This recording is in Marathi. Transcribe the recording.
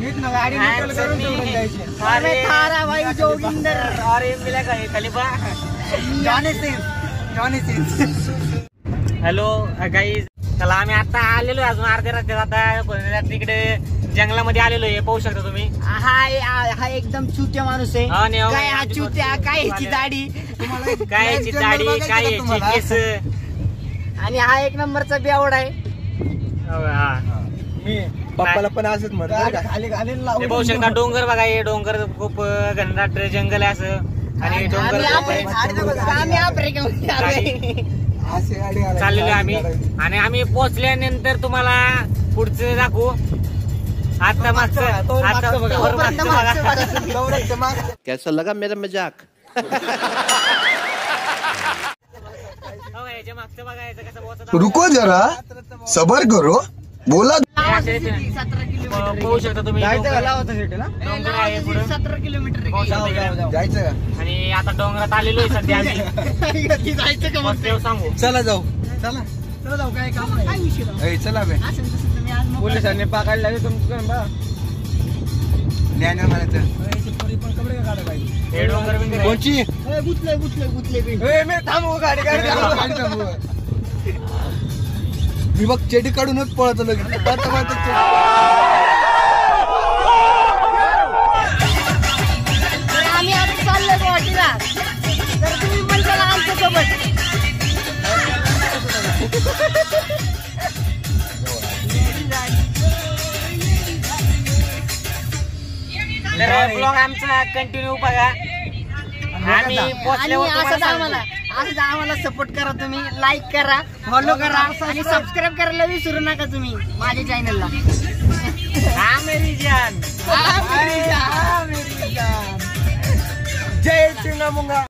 गाड़ी निकल करून सोडून द्यायची. अरे थारा भाई जोगिंदर. अरे मिला का Khalifa. Johnny since. Hello guys, चला आम्ही आता आलेलो अजून अर्ध्या रस्त्यात. आता तिकडे जंगलामध्ये आलेलो आहे, पाहू शकता तुम्ही. हा एकदम चुत्या माणूस आहे. काय हा चुत्या, काय याची दाढी, काय याची दाढी, काय याची केस, आणि हा एक नंबरचा बेवड आहे. मी पप्पाला पण असंच म्हणतो. हे पाहू शकता डोंगर बघा, हे डोंगर खूप घनदाट जंगल आहे असं. आणि डोंगर चाललेलो आम्ही, आणि आम्ही पोहोचल्यानंतर तुम्हाला पुढचं दाखवू. आता मागचं कैसा लगा मेरा मजाक. याच्या मागचं बघायचं कसं. रुको जरा सबर करो बोला. पाहू शकता तुम्ही डोंगर आहे पुढं. 17 किलोमीटर जायचं का? आणि आता डोंगरात आलेलो आहे सध्या आम्ही. जायचं का मग? सांगू चला जाऊ. चला जाऊ. काय काम काय विषय चला बे. पोलिसांनी पकडला तुमचं. न्याय म्हणायचं. हे डोंगर बिंगर कोणची गुतले थांबू गाडी थांबू. मी बघ चेडी काढूनच पळतो लगेच. आम्ही आता चाललोय गुवाहाटीला, तर तुम्ही पण चला आमच्या सोबत. तर ब्लॉग आमचा कंटिन्यू बघा. आम्ही पोहोचल्यावर तुम्हाला सांगू. असंच आम्हाला सपोर्ट करा तुम्ही. लाईक करा, फॉलो करा, आणि सबस्क्राईब करायला विसरू नका तुम्ही माझ्या चॅनलला. मेरी जान. जय श्रीराम.